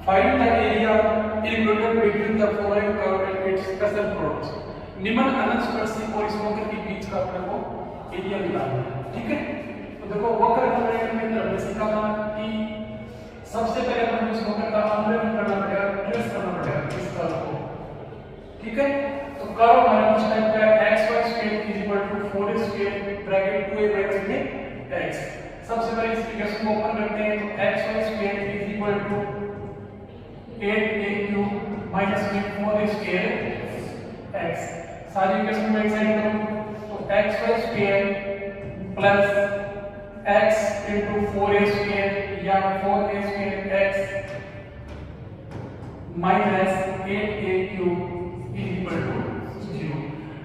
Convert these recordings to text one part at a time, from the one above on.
Find the area equator between the following curve and it's special plots. निम्न अनंत स्पर्शी और इस वक्र के बीच का अपने को एरिया निकालना है। ठीक है, तो देखो वक्र बनाने के अंदर हमने सीखा था कि सबसे पहले हमें इस वक्र का अंतर्गत करना पड़ेगा, ट्रेस करना पड़ेगा इस कर्व को। ठीक है, तो कर्व हमारा कुछ टाइप का xy square is equal to 4a square bracket 2a bracket में x। सबसे पहले इस इक्वेशन को ओपन करते हैं, तो xy square is equal to 8a cube minus में 4a स्क्वायर x। सारी इक्वेशन को एक साइड करो, तो xy square plus x into 4a square या 4a square x minus 8a cube is equal to 0।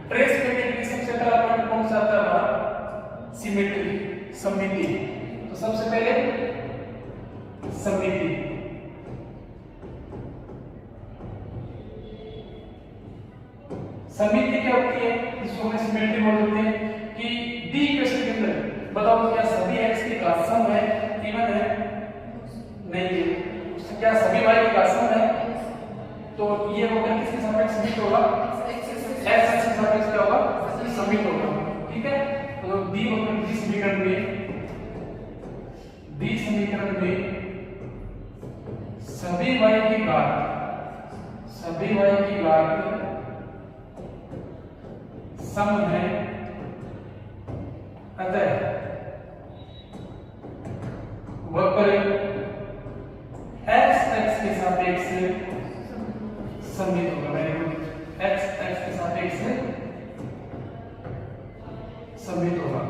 Trace करने के लिए सबसे पहला पॉइंट कौन सा आता है? सिमेट्री, सममिति। तो सबसे पहले सममिति, सममिति क्या होती है? इसको हम सिमेट्री बोलते हैं कि दी इक्वेशन के अंदर बताओ क्या सभी x की घात सम है, इवन है? नहीं है। उससे क्या सभी y की घात सम है? तो ये वक्र किसके सापेक्ष सममित होगा? x एक्सिस के सापेक्ष क्या होगा? सममित होगा। ठीक है, तो दी वक्र दी समीकरण में सभी y की घात सम है, अतः वक्र x x के सापेक्ष सममित होगा। वेरी गुड, x x के सापेक्ष सममित होगा।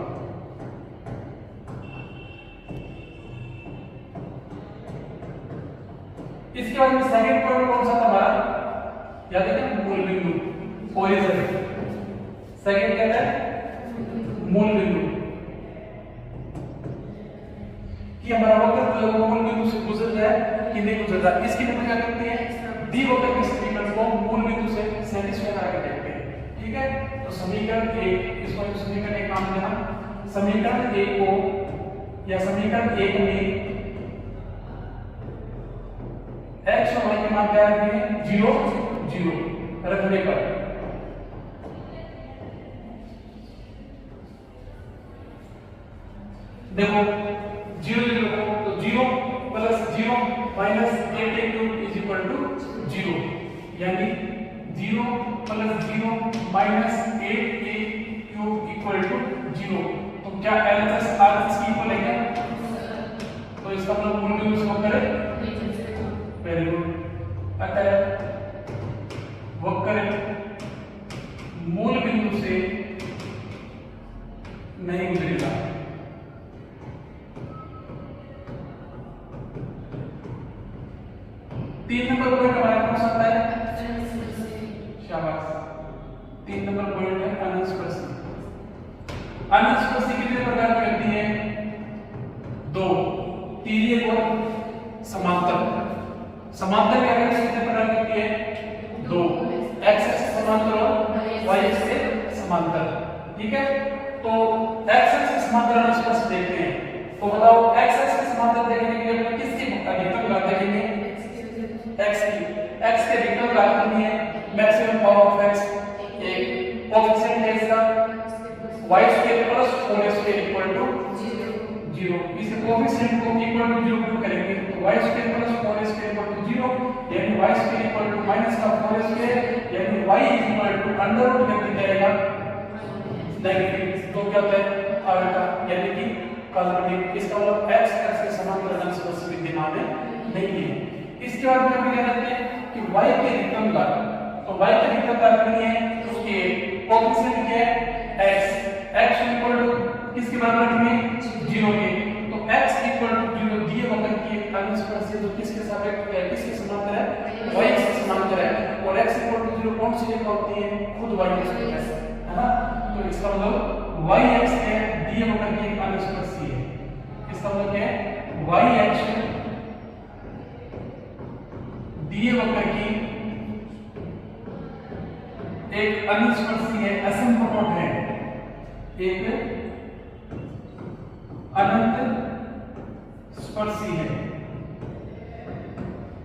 इसके बाद में सेकंड पॉइंट कौन सा था हमारा? याद है क्या? मूल बिंदु, ओरिजिन। सेकंड क्या है? मूल बिंदु। कि हमारा वक्र मूल बिंदु से गुजर रहा है कि नहीं गुजर रहा, इसके लिए हम क्या करते हैं? दी वक्र के समीकरण को मूल बिंदु से सैटिस्फाई करके देखते हैं। ठीक है, तो समीकरण एक, इसको समीकरण एक नाम देना। समीकरण एक को या समीकरण एक में x और y के मान क्या रखेंगे? 0 0 रखने पर देखो 0 0 तो 0 plus 0 minus 8a cube is equal to 0, यानी 0 plus 0 minus 8a cube equal to 0। तो क्या LHS RHS की इक्वल है क्या? तो इसका मतलब मूल बिंदु से वक्र है। वेरी गुड, अतः वक्र मूल बिंदु से नहीं गुजरेगा। तीन नंबर पॉइंट हमारा कौन सा आता है? शाबाश, 3 नंबर पॉइंट है अनंत स्पर्शी। अनंत स्पर्शी कितने प्रकार की होती है? 2, तिर्यक और समांतर। समांतर क्या है? कितने प्रकार की होती है? 2, x एक्सिस समांतर और y एक्सिस से समांतर। ठीक है, तो x एक्सिस से समांतर अनंत स्पर्शी देखते हैं। तो बताओ x एक्सिस से समांतर देखने के लिए हम किसकी अधिकतम घात देखेंगे? x के अधिकतम घात कितनी है? Maximum power of x। एक कोएफिशिएंट है इसका y square plus 4a square equal to 0। इस कोएफिशिएंट को इक्वल टू 0 पुट करेंगे तो y square plus 4a square equal to 0, यानी y square equal to minus का 4a स्क्वायर, यानी y equal to under root करके जाएगा नेगेटिव। तो क्या होता है? आएगा, यानी कि काल्पनिक। इसका मतलब x एक्सिस के समांतर अनंत स्पर्शी विद्यमान नहीं है। इसके बाद में हम क्या कहते हैं कि y के अधिकतम घात, तो y के अधिकतम घात कितनी है? उसके कोएफिशिएंट क्या है? x इक्वल टू किसके बराबर रखेंगे? 0 के। तो x इक्वल टू 0 दिए वक्र की अनंत स्पर्शी जो किसके सापेक्ष है? किसके समांतर है? y के समांतर है। और x इक्वल टू 0 कौन सी रेखा होती है? खुद y के सापेक्ष है ना। तो इसका मतलब y x है दिए वक्र की अनंत स्पर्शी है। इसका मतलब क्या है? y x दिए वक्र की एक अनंत स्पर्शी है, असिम्प्टोट है, एक अनंत स्पर्शी है।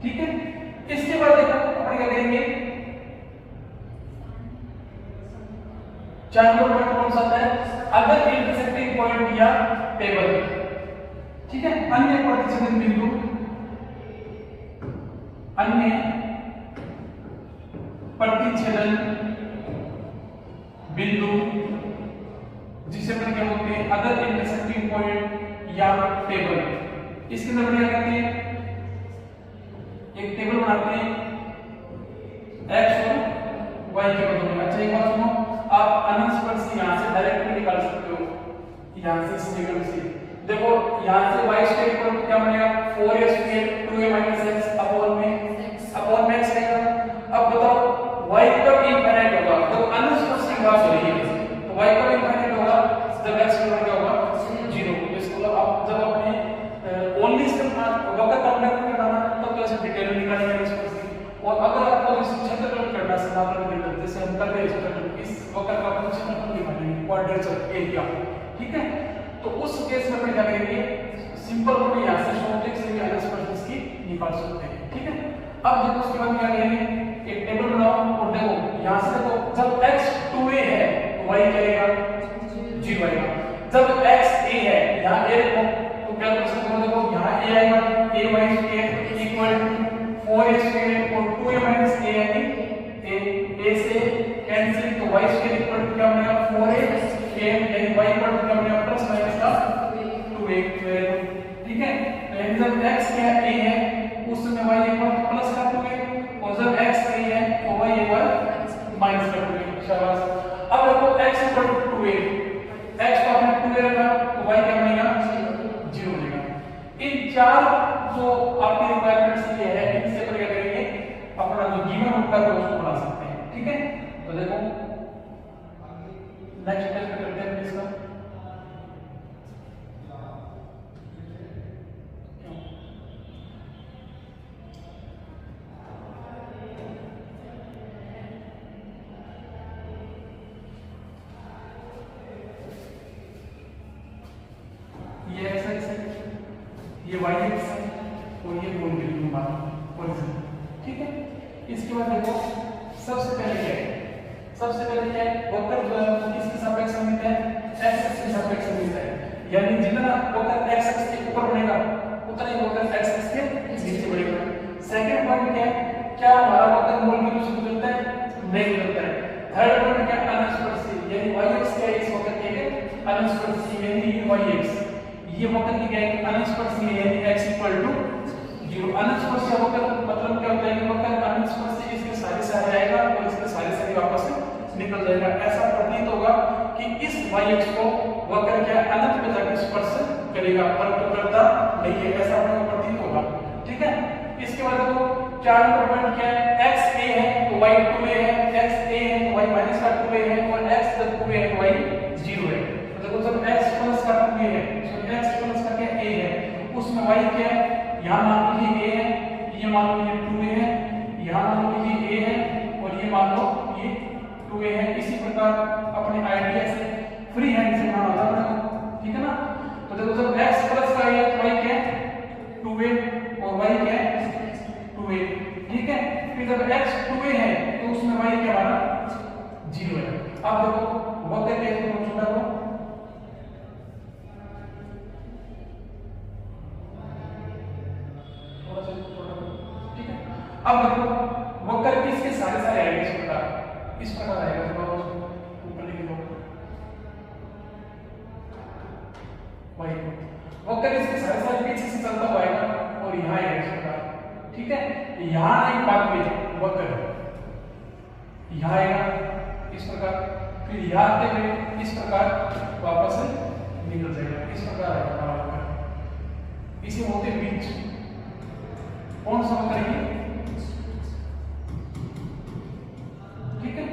ठीक है, 4 नंबर पॉइंट कौन सा है? अदर इंटरसेक्टिंग पॉइंट या टेबल, ठीक है। अन्य प्रतिच्छेदन बिंदु, अन्य प्रतिच्छेदन बिंदु जिसे अपन क्या बोलते हैं? अदर इंटरसेक्टिंग पॉइंट या टेबल। इसके अंदर क्या करते हैं? एक टेबल बनाते हैं x और y के बदले में। अच्छा एक बात सुनो, आप अनस्पर्शी यहां से डायरेक्ट भी निकाल सकते हो, यहां से इस फिगर से देखो, यहां से y स्क्वायर इक्वल टू क्या बनेगा? 4a square 2a - x upon में x आएगा। अब बताओ y कब इनफिनिट होगा? तो अनस्पर्शी की बात हो रही है, तो y कब इनफिनिट होगा? जब x बराबर क्या होगा? 0। इसको आप जब अपने ओनली इसका वक्त काउंट करना तब तो ऐसे डिटेल निकालेंगे अनस्पर्शी। और अगर आपको इस क्षेत्रफल करना है समाकलन जैसे हम कर रहे हैं, इस वक्र का क्षेत्रफल निकालेंगे, क्वाड्रेचर एरिया, ठीक है। तो उस केस में अपन क्या करेंगे? सिंपल अपने यहां से शॉर्ट ट्रिक से भी अनस्पर्शी की निकाल सकते हैं, ठीक है। अब देखो उसके बाद क्या करेंगे? एक टेबल बनाओ और देखो यहां से देखो, जब x 2a है तो y क्या आएगा? 0 आएगा। जब x a है, यहां a देखो तो क्या कर सकते हो? देखो यहां a आएगा, a y equal to 4a square और 2a माइनस a यानी a से कैंसिल, तो y स्क्वायर इक्वल टू क्या बनेगा? 4a यानी y इक्वल टू क्या बनेगा? प्लस माइनस का 2a, ठीक है। तो यानी जब x क्या a है उस समय y इक्वल टू प्लस का 2a, और जब x a है तो y इक्वल माइनस का 2a। शाबाश। अब देखो x equal to 2a, x को हमने 2a रखा तो y क्या बनेगा? 0 बनेगा। इन चार जो आपके रिक्वायरमेंट्स ये है, इनसे पर क्या करेंगे? अपना जो गिवन होता है उसको बना सकते हैं, ठीक है। तो देखो नेक्स्ट पेज पे करते हैं इसका। ये x है, ये y एक्स है और ये मूल बिंदु हमारा ओरिजिन, ठीक है। इसके बाद देखो सबसे पहले क्या है? सबसे पहले क्या है? वक्र जो है वो किसके सापेक्ष में मिलता है? x एक्सिस के सापेक्ष में मिलता है। यानी जितना वक्र x एक्सिस के ऊपर बढ़ेगा उतना ही वक्र x एक्सिस के नीचे बढ़ेगा। सेकंड पॉइंट क्या है? क्या हमारा वक्र मूल बिंदु से गुजरता है? नहीं गुजरता है। थर्ड पॉइंट क्या? अनस्पर्शी, यानी y एक्स क्या है? इस वक्र के अनस्पर्शी यानी y एक्स, ये वक्र की क्या है? अनस्पर्शी है, यानी x इक्वल टू 0। अनस्पर्शी वक्र मतलब क्या होता है? कि वक्र अनस्पर्शी इसके सारे आएगा और इसके सारे वापस निकल जाएगा। ऐसा प्रतीत होगा कि इस y x को वक्र क्या अनंत में जाकर स्पर्श करेगा, परंतु करता नहीं है, ऐसा अपने को प्रतीत होगा, ठीक है। इसके बाद देखो 4 नंबर पॉइंट क्या है? x a है तो y 2a है, x a है तो y माइनस का 2a है, और x जब 2a है तो y 0 है। तो देखो जब x प्लस का 2a है, x प्लस का क्या a है, उसमें y क्या है? यहां मान लीजिए a है, ये मान लीजिए 2a है, यहां मान लीजिए a है और ये मान लो ये 2a है। इसी प्रकार अपने आइडिया से फ्री हैंड से मान होता है, ठीक है ना। तो देखो जब x प्लस का है तो y क्या है? 2a और y क्या है? 2a, ठीक है। फिर जब x 2a है तो उसमें y क्या बना? 0 है। अब देखो वक्र कैसे छोटा करो, अब देखो वक्र की इसके सारे आएंगे इस प्रकार आएगा। थोड़ा ऊपर लिख लो y, वक्र इसके सारे पीछे से चलता हुआ आएगा और यहाँ आएगा इस प्रकार, ठीक है। यहाँ एक बात में वक्र यहाँ आएगा इस प्रकार, फिर यहाँ आते हुए इस प्रकार वापस निकल जाएगा, इस प्रकार आएगा हमारा वक्र। इसे होते बीच कौन सा वक्र है? ठीक है।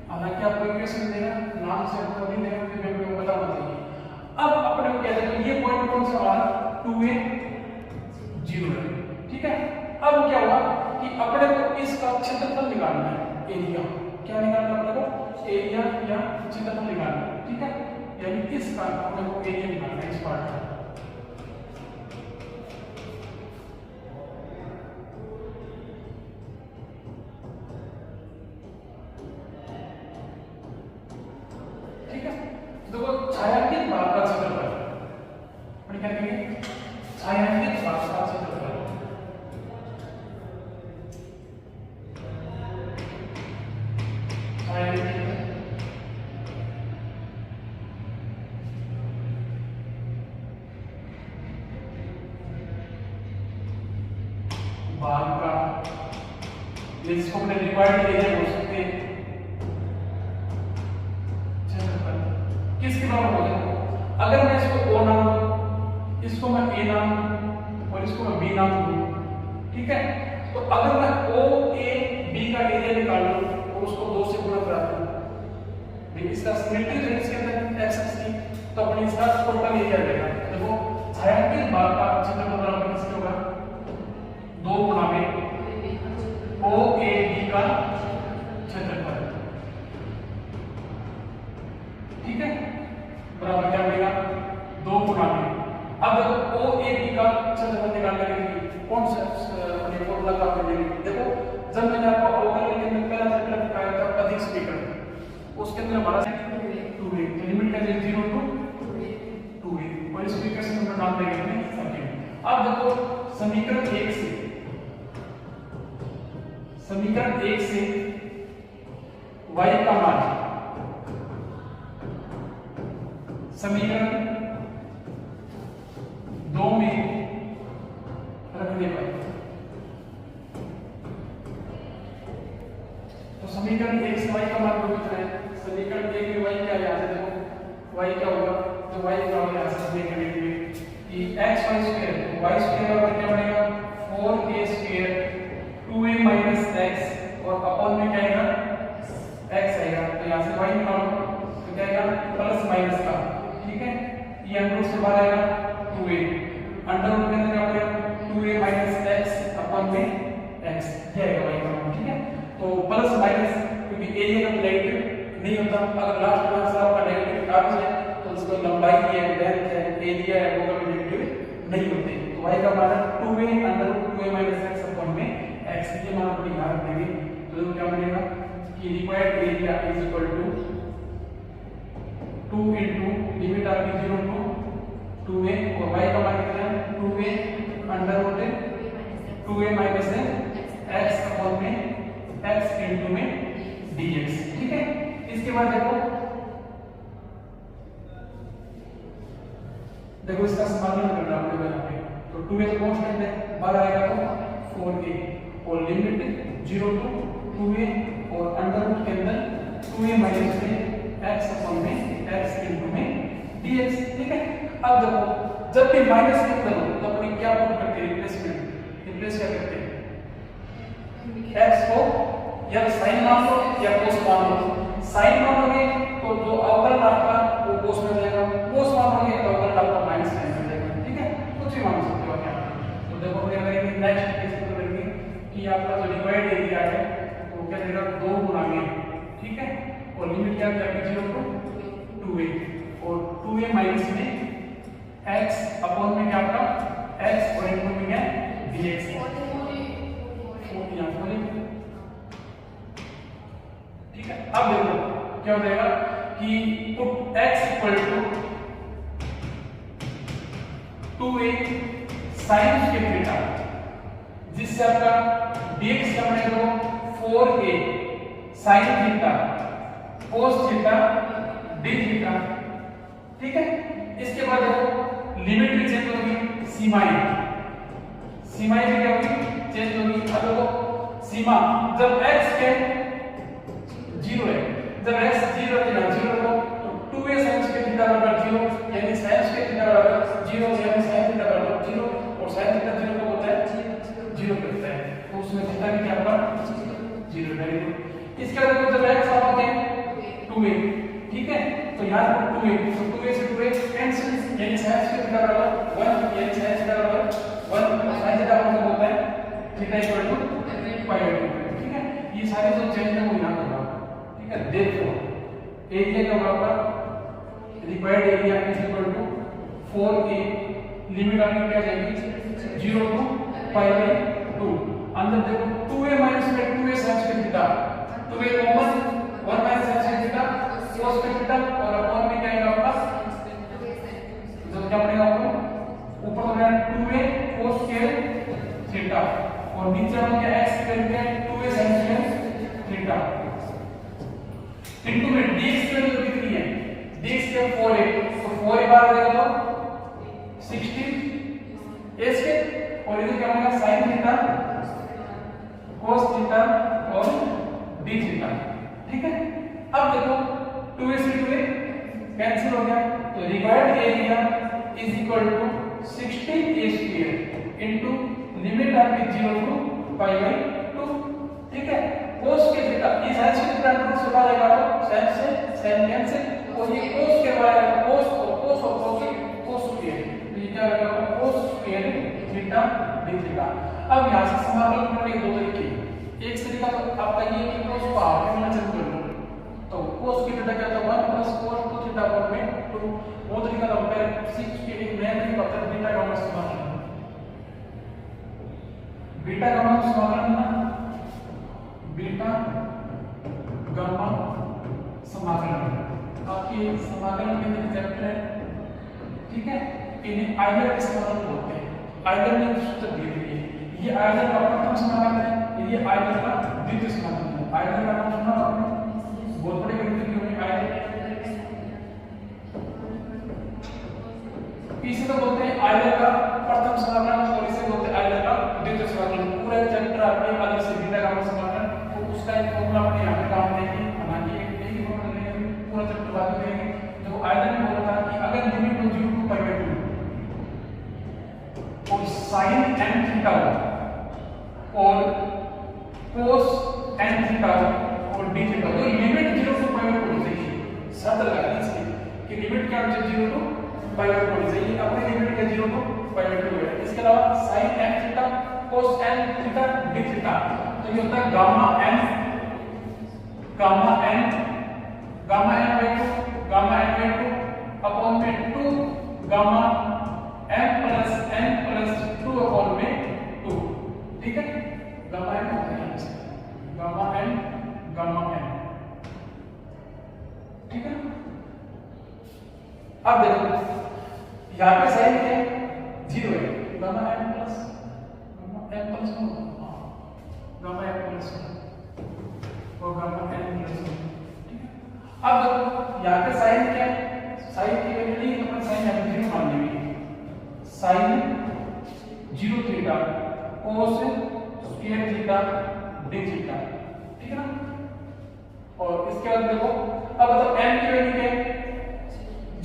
हालांकि आपको इक्वेशन देगा, नाम से आपको नहीं देगा, फिर आपको पता होना चाहिए। अब अपने को क्या है? ये पॉइंट कौन सा हमारा? 2a 0 है, ठीक है। अब क्या होगा कि अपने को इसका क्षेत्रफल निकालना है, एरिया। क्या निकालना है अपने को? एरिया या क्षेत्रफल निकालना है, ठीक है। यानी इसका अपने को एरिया निकालना है इस पार्ट का। क्या कहेंगे छायांकित भाग का क्षेत्रफल। भाग का इसको अपने रिक्वायर्ड एरिया बोल सकते हैं क्षेत्रफल किसके बराबर हो जाएगा। अगर मैं इसको ओ नाम दूं, इसको मैं ए नाम दूं और इसको मैं बी नाम दूं, ठीक है, तो अगर मैं ओ ए बी का एरिया निकाल लूं और उसको 2 से गुणा करा दूं, इसका सिमेट्री जो है इसके अंदर एक्स एक्स की, तो अपनी इसका टोटल एरिया रहेगा। देखो छायांकित भाग का क्षेत्रफल बराबर किसके होगा 2 गुणा में ओ ए बी का क्षेत्रफल, ठीक है, बराबर क्या मिलेगा 2 गुणा में। अब देखो ओ ए बी का क्षेत्रफल निकालने के लिए कौन सा फॉर्मूला काम करेंगे। देखो जब मैंने आपको अवकलन के अंदर पहला चैप्टर दिखाया था अधिक समीकरण, उसके अंदर हमारा 2a लिमिट का 0 टू 2a और इस इक्वेशन में नाम देंगे हमें सर्किट। अब देखो समीकरण 1 से y का मान समीकरण 2 में रखने पर, तो समीकरण 1 से y का मान कितना है, समीकरण 1 में y क्या है, देखो y क्या होगा, तो y का होगा यहाँ से समीकरण में कि x y स्क्वायर, तो y स्क्वायर और क्या बनेगा 4a square 2a minus x और अपॉन में क्या आएगा x आएगा, तो यहाँ से y निकालो तो क्या आएगा प्लस माइनस का, ठीक है, ये अंडर रूट से बाहर आएगा 2a, अंडर रूट के अंदर क्या बनेगा 2a माइनस x अपॉन में x, ये आएगा y का मान, ठीक है। तो प्लस माइनस क्योंकि एरिया का नेगेटिव नहीं होता, अगर लास्ट में आंसर आपका नेगेटिव आ जाए तो उसको लंबाई है लेंथ है एरिया है वो कभी नेगेटिव नहीं होते। तो y का मान 2a under root 2a minus x upon में x, ये मान अपनी ध्यान रखेंगे। तो क्या बनेगा कि required area is equal to 2 into limit आपकी 0 टू 2a और y का मान कितना है 2a under root 2a minus x upon में x इनटू में dx, ठीक है। इसके बाद देखो इसका समाकलन करना पड़ेगा यहाँ पे, तो 2a तो कांस्टेंट है, बाहर आएगा तो 4a और लिमिट 0 टू 2a और अंडर रूट के अंदर 2a माइनस में x अपॉन में x इनटू में dx, ठीक है। अब देखो जब भी माइनस के अंदर हो तो अपनी क्या पुट करते हैं रिप्लेसमेंट, रिप्लेस क्या करते हैं x को या साइन मान लो या कोस मान लो, साइन मानोगे तो जो अवकलन आपका वो कोस में जाएगा, कोस मानोगे तो अवकलन आपका माइनस साइन में जाएगा, ठीक है, कुछ भी मान सकते हो क्या। तो देखो क्या करेंगे नेक्स्ट केस में करेंगे कि आपका जो रिक्वायर्ड एरिया है वो क्या देगा 2 गुना में, ठीक है, और लिमिट क्या है 0 टू 2a और 2a माइनस में x अपॉन में क्या आपका x और इनटू में क्या dx, ठीक है। अब देखो क्या हो जाएगा कि put x equal to 2a sin के थीटा, जिससे आपका dx क्या बनेगा 4a sin theta cos theta d theta, ठीक है। इसके बाद देखो लिमिट भी चेंज होगी, सीमाएं भी क्या होगी चेंज होगी। अब देखो सीमा जब x के 0 है, जब x 0 है ना 0 तो 2a sin के थीटा बराबर 0 यानी sin के थीटा बराबर 0 यानी sin थीटा बराबर 0 और sin थीटा 0 को होता है 0 करता है, तो उसमें थीटा भी क्या होगा 0 वैल्यू। इसके बाद जब x बराबर है 2a, ठीक है, तो यहां पर 2a तो 2a से 2a कैंसिल यानी sin के थीटा बराबर 1 यानी sin थीटा बराबर 1 sin थीटा मतलब होता है थीटा इक्वल टू π/2, ठीक है। ये सारे जो चेंज है वो यहां होगा, ठीक है। देखो एरिया क्या होगा आपका required area is equal to 4a limit आपकी क्या जाएगी 0 टू π/2, अंदर देखो 2a माइनस में 2a sin के theta 2a common 1 minus sin के थीटा cos के थीटा और अपॉन में क्या आएगा आपका जो क्या पड़ेगा आपको और नीचे हम क्या x की वैल्यू क्या है 2a sin square theta into में dx की वैल्यू कितनी है dx की 4 है तो 4 एक बार आ जाएगा तो 16 a स्क्वायर और इधर क्या होगा sin थीटा cos थीटा और d थीटा ठीक है। अब देखो 2a से 2a कैंसिल हो गया तो required area is equal to 16a square into limit आपकी 0 टू पाई बाय 2 ठीक है। cos के थीटा इस sin से थीटा रूट से बाहर आएगा तो sin से sin कैंसिल और ये cos के बाहर आएगा cos और cos स्क्वायर तो ये क्या आएगा cos square theta d theta. अब यहां से समाकलन करने के दो तरीके एक तरीका तो आपका ये कि cos को हाफ में चेंज कर लो तो cos की थीटा क्या होगा 1 प्लस cos 2 थीटा पर में 2 वो तरीका तो पहले 6 के एक नया तरीका होता है बीटा गामा समाकलन बीटा गामा समाकलन ना बीटा गामा समाकलन आपके समाकलन के अंदर चैप्टर है ठीक है। इन्हें आइलर के समाकलन बोलते हैं आइलर ने सूत्र दिए थे ये आइलर का प्रथम समाकलन है ये आइलर का द्वितीय समाकलन है। आइलर का नाम सुना आपने बहुत बड़े गणित की होगी आइलर इसे तो बोलते हैं आइलर का प्रथम समाकलन और इसे बोलते हैं आइलर का द्वितीय समाकलन। पूरा चैप्टर आपने अलग से बीटा गामा समाकलन तो उसका एक फॉर्मूला अपने यहां पे काम देंगे हालांकि एक ही फॉर्मूला लेंगे पूरा चैप्टर बाद में देंगे। जो आइलर ने बोला था कि अगर लिमिट हो 0 टू पाई बाय 2 और sin n थीटा और cos n थीटा और d थीटा तो लिमिट 0 टू पाई बाय 2 होनी चाहिए शर्त लगा दी इसकी कि लिमिट क्या होनी चाहिए 0 टू पाई बाय 2 होनी चाहिए अपने लिमिट क्या 0 टू पाई बाय 2 है। इसके अलावा sin n theta cos n theta d theta तो ये होता है गामा n बाय 2 अपॉन में 2 gamma m plus n plus 2 upon में 2 ठीक है। गामा n होता है गामा n ठीक है। अब देखो यहां पे साइन क्या है 0 है gamma n plus 1 gamma n plus 1 और गामा n प्लस 1 ठीक है। अब देखो यहां पे साइन क्या है साइन की वैल्यू नहीं तो अपन साइन यहां पे 0 मान लेंगे sine 0 theta cos square theta d theta ठीक है ना। और इसके बाद देखो अब बताओ n की वैल्यू क्या है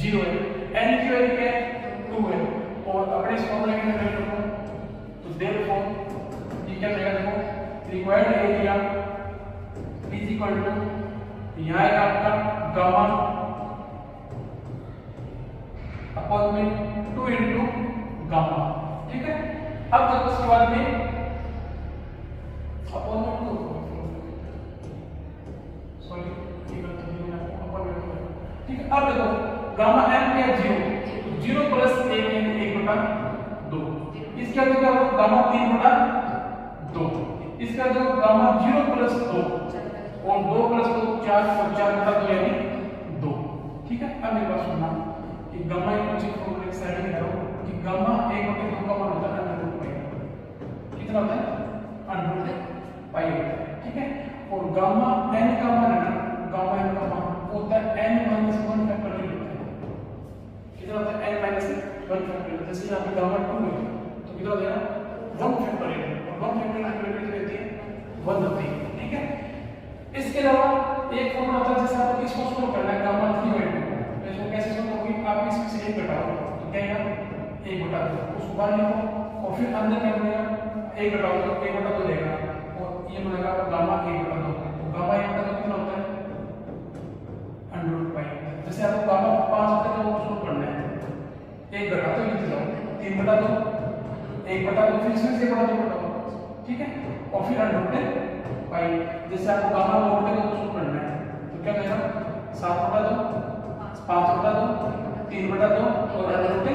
0 है n की वैल्यू क्या है 2 है और अपने इस फॉर्मूले के अंदर रखो तो देयरफॉर ये क्या जाएगा देखो required area is equal to यहां है आपका गामा अपॉन में 2 इनटू गामा ठीक है। अब देखो उसके बाद में अपॉन में 2 सॉरी ये गलत है मैंने अपॉन में 2 ठीक है। अब देखो गामा m क्या 0 प्लस 1 यानी 1/2 इसका तो क्या होगा गामा 3/2 इसका जो गामा 0 प्लस 2 और 2 प्लस 2 4 और 4/2 यानी 2 ठीक है। अब मेरी बात सुनना कि गामा इक्वल टू फॉर्मूला एक साइड में करो कि गामा 1/2 का मान होता है √π कितना होता है √π होता है ठीक है। और गामा n का मान है ना गामा n का मान होता है n - 1 फैक्टोरियल होता है कितना होता है n - 1 फैक्टोरियल। जैसे यहां पे गामा 2 है तो कितना हो जाएगा 1 फैक्टोरियल और 1 फैक्टोरियल की वैल्यू कितनी होती है 1 होती है ठीक है। इसके अलावा एक फॉर्मूला होता है जैसे आपको इसको सॉल्व करना है गामा 3/2 तो इसको कैसे सॉल्व होगी आप इसमें से 1 घटाओ तो क्या आएगा 1/2 उसको बाहर लिखो और फिर अंदर क्या बनेगा 1 घटाओ तो 1/2 देगा और ये बनेगा गामा 1/2 तो गामा 1/2 कितना होता है √π। जैसे आपको गामा 5 होता है तो वो सॉल्व करना है 1 घटाओ तो लिख जाओ 3/2 1/2 फिर इसमें से 1/2 घटाओ ठीक है और फिर √π जैसे आपको गामा मोड़ का सॉल्व करना है तो क्या करेगा 7/2 5/2 3/2 और √π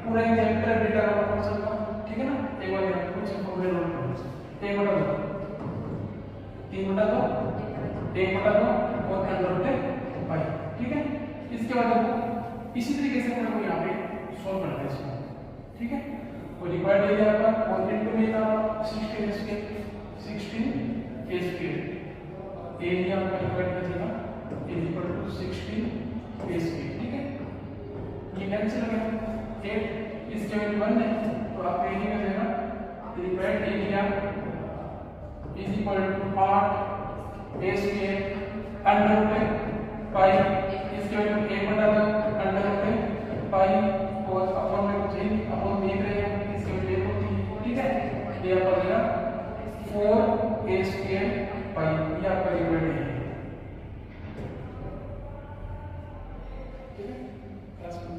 पूरा एक चैप्टर बीटा गामा फंक्शन का ठीक है ना। एक बार देखो कुछ फॉर्मूले नोट करो 1/2 3/2 1/2 और √π ठीक है। इसके बाद देखो इसी तरीके से हम यहां पे सॉल्व करते हैं इसको ठीक है। और रिक्वायर्ड एरिया का और इनटू में का स्क्वायर 16 ए स्क्वायर एरिया आपका डिवाइड कर देगा is equal to 16 a square. ठीक है, ये कैंसिल हो गया, 8 इसके वैल्यू 1 है तो आप एरिया कर देगा divide area is equal to 8 a square under root pi इसके वैल्यू 1 बटा 2 अंडर रूट पाई और अपन में कुछ नहीं अपन देख रहे हैं इसके वैल्यू होती है। ठीक है, ये आपका देगा 4 ए स्क्वायर पाई, ये आपका डिवाइड है। ठीक है, क्लास में